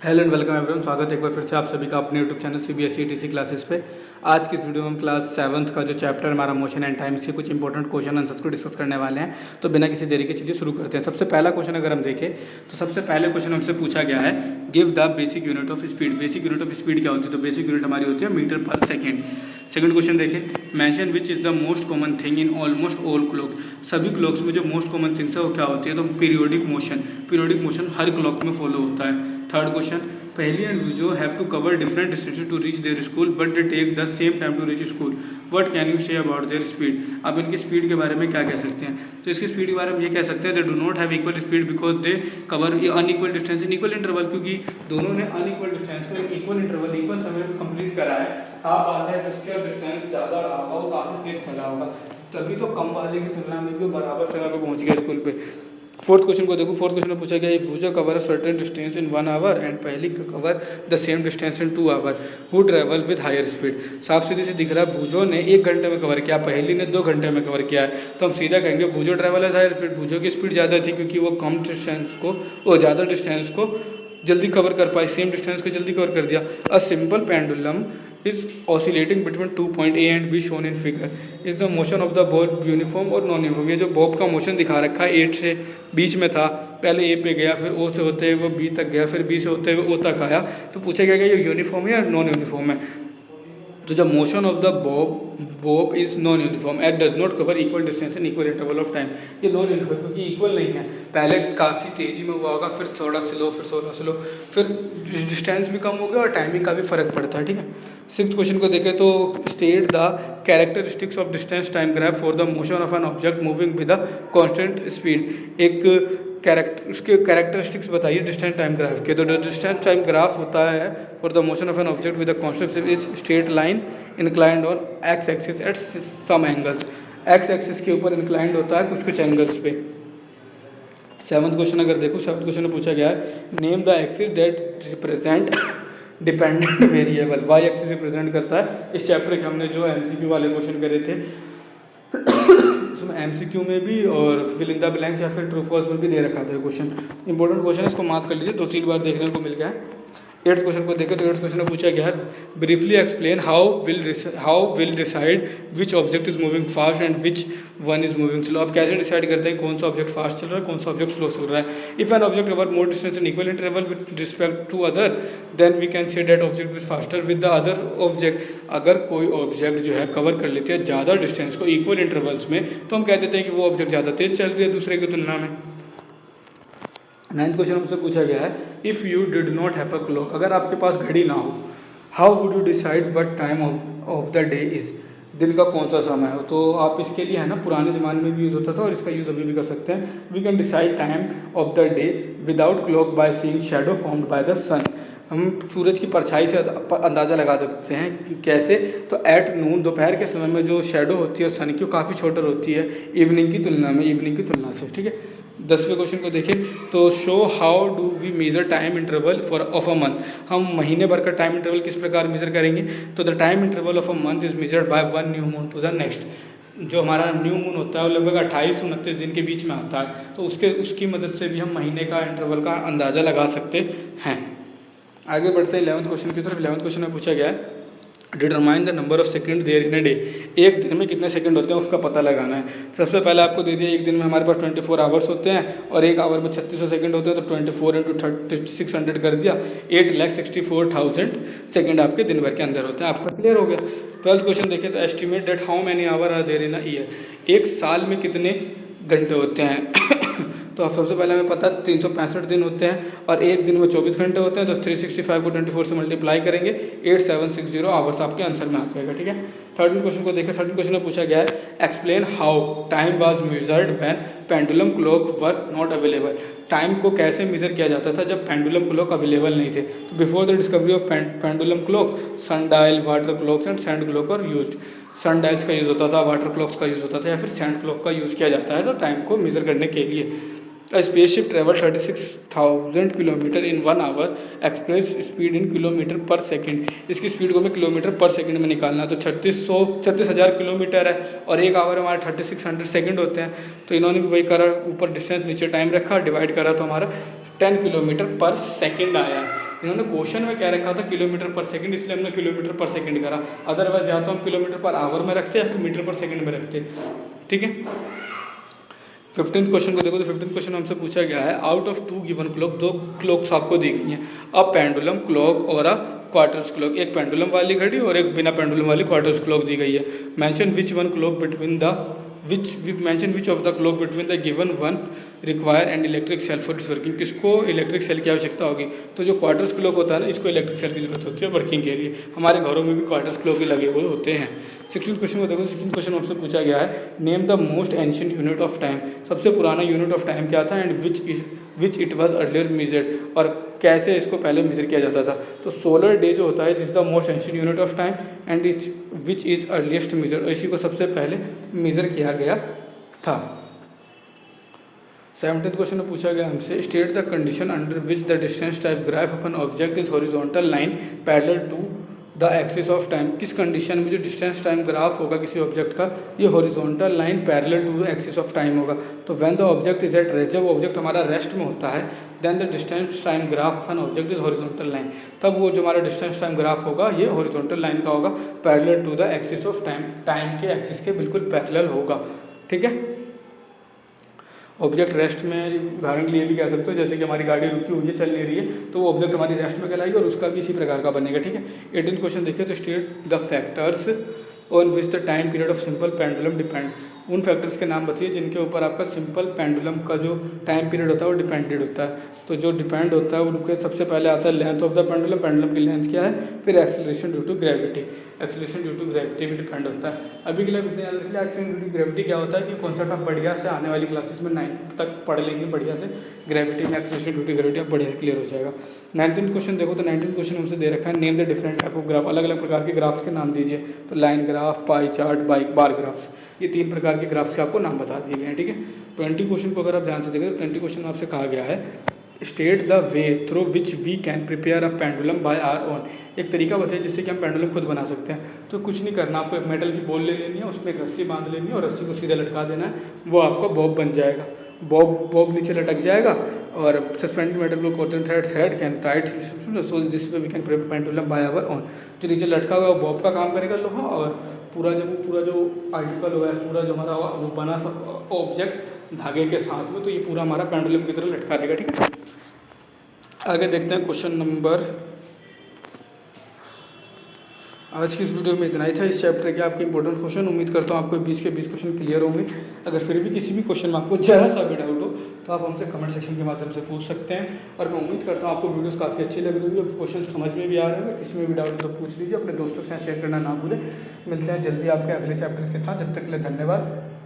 Hello and welcome everyone. स्वागत है एक बार फिर से आप सभी का अपने YouTube channel CBSE TC classes पे। आज की इस वीडियो में हम क्लास 7th का जो चैप्टर हमारा मोशन एंड टाइम से कुछ इंपॉर्टेंट क्वेश्चन आंसर्स को डिस्कस करने वाले हैं। तो बिना किसी देरी के चलिए शुरू करते हैं। सबसे पहला क्वेश्चन अगर हम देखें तो सबसे पहले क्वेश्चन हमसे पूछा गया है, give the basic unit of speed. Basic unit of speed क्या होती है? तो बेसिक यूनिट हमारी होती है मीटर पर सेकेंड। सेकंड क्वेश्चन देखें, mention which is the most common thing in almost all clock. सभी क्लॉक्स में जो मोस्ट कॉमन थिंग्स है वो क्या होती है? तो पीरियोडिक मोशन। पीरियोडिक मोशन हर क्लॉक में फॉलो होता है। Third question, Paheli and Boojho have to cover different distance to reach their school but they take the same time to reach school. What can you say about their speed. अब इनकी speed के बारे में क्या कह सकते हैं? तो इसकी स्पीड के बारे में ये कह सकते हैं, they do not have equal speed because they cover unequal distance in equal interval. क्योंकि दोनों ने अनइक्वल डिस्टेंस को एक इक्वल इंटरवल इक्वल समय में कंप्लीट करा है। साफ बात है जिसका डिस्टेंस ज़्यादा रहा होगा वो काफ़ी तेज चला होगा, तभी तो कम वाले की तुलना में भी वो बराबर समय पर पहुँच गया स्कूल पे। फोर्थ क्वेश्चन को देखो। फोर्थ क्वेश्चन में पूछा गया, if Boojho cover a certain distance in 1 hour and Paheli cover the same distance in 2 hour, who travel with higher speed. साफ सीधे से दिख रहा है भूजो ने 1 घंटे में कवर किया, पहली ने 2 घंटे में कवर किया है। तो हम सीधा कहेंगे भूजो ट्रैवल एज हायर स्पीड। भूजो की स्पीड ज़्यादा थी क्योंकि वो कम डिस्टेंस को वो ज़्यादा डिस्टेंस को जल्दी कवर कर पाई, सेम डिस्टेंस को जल्दी कवर कर दिया। A simple pendulum is oscillating between 2 point A and B shown in figure. Is the motion of the ball uniform और नॉन यूनिफॉर्म। ये जो बॉब का मोशन दिखा रखा है 8 से बीच में था, पहले ए पे गया, फिर ओ से होते हुए वो बी तक गया, फिर बी से होते हुए ओ तक आया। तो पूछा गया कि ये यूनिफॉर्म है या नॉन यूनिफॉर्म है। तो जब motion of the Bob is non uniform eight does not cover equal distance in equal interval of time. ये नॉन यूनिफॉर्म क्योंकि इक्वल नहीं है, पहले काफ़ी तेज़ी में हुआ होगा, फिर थोड़ा स्लो, फिर थोड़ा स्लो, फिर डिस्टेंस भी कम हो गया और टाइमिंग का भी फर्क पड़ता है। ठीक है। सिक्स्थ क्वेश्चन को देखें तो state the characteristics of distance time graph for the motion of an object moving with a constant speed. एक उसके कैरेक्टरिस्टिक्स बताइए डिस्टेंस टाइम ग्राफ के। तो डिस्टेंस टाइम ग्राफ होता है for the motion of an object with a constant speed is straight line inclined on x axis at some angles. X axis के ऊपर inclined होता है कुछ कुछ एंगल्स पे। सेवंथ क्वेश्चन अगर देखो, सेवंथ क्वेश्चन में पूछा गया है, name the axis that represent dependent variable. Y axis represent करता है। इस चैप्टर के हमने जो एमसीक्यू वाले क्वेश्चन करे थे उसमें एमसीक्यू में भी और फिल इन द ब्लैंक्स या फिर ट्रू फॉल्स में भी दे रखा था क्वेश्चन। इंपॉर्टेंट क्वेश्चन है, इसको मार्क कर लीजिए, 2-3 बार देखने को मिल गया है। 8th क्वेश्चन को देखें तो 8th क्वेश्चन में पूछा गया है, briefly explain how will decide which object is moving fast and which one is moving slow. अब कैसे डिसाइड करते हैं कौन सा ऑब्जेक्ट फास्ट चल रहा है, कौन सा ऑब्जेक्ट स्लो चल रहा है। If an object cover more distance in equal interval with respect to other then we can say that object is faster with the other object. अगर कोई ऑब्जेक्ट जो है कवर कर लेती है ज़्यादा डिस्टेंस को इक्वल इंटरवल्स में, तो हम कह देते हैं कि वो ऑब्जेक्ट ज़्यादा तेज चल रही है दूसरे की तुलना में। 9th क्वेश्चन हमसे पूछा गया है, if you did not have a clock. अगर आपके पास घड़ी ना हो, how would you decide what time of the day is. दिन का कौन सा समय हो। तो आप इसके लिए है ना, पुराने ज़माने में भी यूज़ होता था और इसका यूज़ अभी भी कर सकते हैं। We can decide time of the day without clock by seeing shadow formed by the sun. हम सूरज की परछाई से अंदाज़ा लगा सकते हैं कि कैसे। तो एट नून, दोपहर के समय में जो शेडो होती है सन की, वो काफ़ी छोटर होती है इवनिंग की तुलना से। ठीक है। 10वें क्वेश्चन को देखें तो show how do we measure time interval for of a month. हम महीने भर का टाइम इंटरवल किस प्रकार मेजर करेंगे। तो the time interval of a month is measured by 1 new moon to the next. जो हमारा न्यू मून होता है वो लगभग 28-29 दिन के बीच में आता है। तो उसकी मदद से भी हम महीने का इंटरवल का अंदाज़ा लगा सकते हैं। आगे बढ़ते हैं 11th क्वेश्चन की तरफ। 11th क्वेश्चन में पूछा गया है, determine the number of second there in a day. एक दिन में कितने सेकंड होते हैं उसका पता लगाना है। सबसे पहले आपको दे दिया, एक दिन में हमारे पास 24 आवर्स होते हैं और एक आवर में 3600 सेकंड होते हैं। तो 24 इंटू 3600 कर दिया, 8,64,000 सेकंड आपके दिन भर के अंदर होते हैं। आपका क्लियर हो गया। 12th क्वेश्चन देखें तो estimate that how many hour are there in a year. एक साल में कितने घंटे होते हैं तो अब सबसे पहले हमें पता है 365 दिन होते हैं और एक दिन में 24 घंटे होते हैं। तो 365 को 24 से मल्टीप्लाई करेंगे, 8760 आवर्स आपके आंसर में आ जाएगा। ठीक है। 13th क्वेश्चन को देखें। 13th क्वेश्चन में पूछा गया है, explain how time was measured when pendulum clock were not available. Time को कैसे मेजर किया जाता था जब पेंडुलम क्लॉक अवेलेबल नहीं थे। तो before the discovery of pendulum clock, sun dial, water clocks and sand clock are used. Sun dials का यूज़ होता था, वाटर क्लॉक्स का यूज़ होता था या फिर सैंड क्लॉक का यूज़ किया जाता है तो टाइम को मेजर करने के लिए। A spaceship traveled 36,000 kilometre in 1 hour, express speed in kilometre per second. इसकी स्पीड को हमें किलोमीटर पर सेकंड में निकालना है। तो 36,000 किलोमीटर है और एक आवर हमारे 3600 सेकंड होते हैं। तो इन्होंने भी वही करा, ऊपर डिस्टेंस नीचे टाइम रखा, डिवाइड करा तो हमारा 10 किलोमीटर पर सेकंड आया। इन्होंने क्वेश्चन में क्या रखा था किलोमीटर पर सेकंड, इसलिए हमने किलोमीटर पर सेकंड करा, अदरवाइज या तो हम किलोमीटर पर आवर में रखते या फिर मीटर पर सेकंड में रखते। ठीक है। 15th क्वेश्चन को देखो तो 15th क्वेश्चन हमसे पूछा गया है out of 2 given clock, 2 clocks आपको दी गई हैं, अ पेंडुलम क्लॉक और अ क्वार्टर्स क्लॉक, एक पेंडुलम वाली घड़ी और एक बिना पेंडुलम वाली क्वार्टर्स क्लॉक दी गई है। Mention which one clock between the which of the clock between the given one require and electric cell for its working, किसको इलेक्ट्रिक सेल की आवश्यकता होगी। तो जो क्वार्टर्स क्लॉक होता है ना, इसको इलेक्ट्रिक सेल की जरूरत होती है वर्किंग के लिए। हमारे घरों में भी क्वार्टर्स क्लॉक ही लगे हुए होते हैं। 16th क्वेश्चन को देखो, 16th क्वेश्चन हमसे पूछा गया है name the most ancient unit of time, सबसे पुराना यूनिट ऑफ टाइम क्या था, and which it was earlier measured, और कैसे इसको पहले मेजर किया जाता था। तो सोलर डे जो होता है this is the most ancient unit of time and which is earliest measure, इसी को सबसे पहले मेजर किया गया था। 17th क्वेश्चन में पूछा गया हमसे state the condition under which the distance type graph of an object is horizontal line parallel to the axis of time, किस कंडीशन में जो डिस्टेंस टाइम ग्राफ होगा किसी ऑब्जेक्ट का, ये horizontal line parallel to the axis of time होगा। तो when the object is at rest, जब ऑब्जेक्ट हमारा रेस्ट में होता है, then the distance time graph of an object is horizontal line, तब वो जो हमारा डिस्टेंस टाइम ग्राफ होगा ये हॉरिजॉन्टल लाइन का होगा, parallel to the axis of time, time के एक्सिस के बिल्कुल पैरेलल होगा। ठीक है। ऑब्जेक्ट रेस्ट में उदाहरण के लिए भी कह सकते हो, जैसे कि हमारी गाड़ी रुकी हुई है, चल नहीं रही है, तो वो ऑब्जेक्ट हमारी रेस्ट में कहलाएगी और उसका भी इसी प्रकार का बनेगा। ठीक है। 18th क्वेश्चन देखिए तो state the factors on which the time period of simple pendulum depend, उन फैक्टर्स के नाम बताइए जिनके ऊपर आपका सिंपल पेंडुलम का जो टाइम पीरियड होता है वो डिपेंडेड होता है। तो जो डिपेंड होता है उनके सबसे पहले आता है length of the pendulum, pendulum की लेंथ क्या है, फिर acceleration due to gravity, acceleration due to gravity भी डिपेंड होता है। अभी के लिए इतने याद रखिए एक्सीलरेशन ड्यू टू ग्रेविटी क्या होता है कि कॉन्सेप्ट आप बढ़िया से आने वाली क्लासेस में 9th तक पढ़ लेंगे बढ़िया से, ग्रेविटी में एक्सीलरेशन ड्यू टू ग्रेविटी आप बढ़िया से क्लियर हो जाएगा। 19th क्वेश्चन देखो तो 19th क्वेश्चन हमसे दे रखा है name the different type of graph, अलग अलग प्रकार के ग्राफ्स के नाम दीजिए। तो लाइन ग्राफ, पाई चार्ट, बार ग्राफ्स, ये 3 प्रकार के ग्राफ्स के आपको नाम बता दिए गए हैं। ठीक है। 20 क्वेश्चन को अगर आप ध्यान से देखें तो 20 क्वेश्चन में आपसे कहा गया है state the way through which we can prepare a pendulum by our own, एक तरीका बताइए जिससे कि हम पेंडुलम खुद बना सकते हैं। तो कुछ नहीं करना, आपको एक मेटल की बॉल ले लेनी है, उसमें एक रस्सी बांध लेनी है और रस्सी को सीधा लटका देना है, वो आपका बॉब बन जाएगा। बॉब नीचे लटक जाएगा और सस्पेंडेड मेटल को cotton threads head can tight so this way we can prepare pendulum by our own, जो नीचे लटका हुआ बॉब का काम करेगा लोहा, और पूरा जो आर्टिकल हुआ है, पूरा जो हमारा वो बना ऑब्जेक्ट धागे के साथ में, तो ये पूरा हमारा पेंडुलम की तरह लटका रहेगा। ठीक है। आगे देखते हैं क्वेश्चन नंबर, आज की इस वीडियो में इतना ही था इस चैप्टर के आपके इंपॉर्टेंट क्वेश्चन। उम्मीद करता हूँ आपको 20 के 20 क्वेश्चन क्लियर होंगे। अगर फिर भी किसी भी क्वेश्चन में आपको ज़रा सा भी डाउट हो तो आप हमसे कमेंट सेक्शन के माध्यम से पूछ सकते हैं, और मैं उम्मीद करता हूँ आपको वीडियोस काफ़ी अच्छी लग रही होगी, क्वेश्चन समझ में भी आ रहे होंगे। किसी में भी डाउट हो तो पूछ लीजिए, अपने दोस्तों के साथ शेयर करना ना भूलें। मिलते हैं जल्दी आपके अगले चैप्टर्स के साथ, जब तक के लिए धन्यवाद।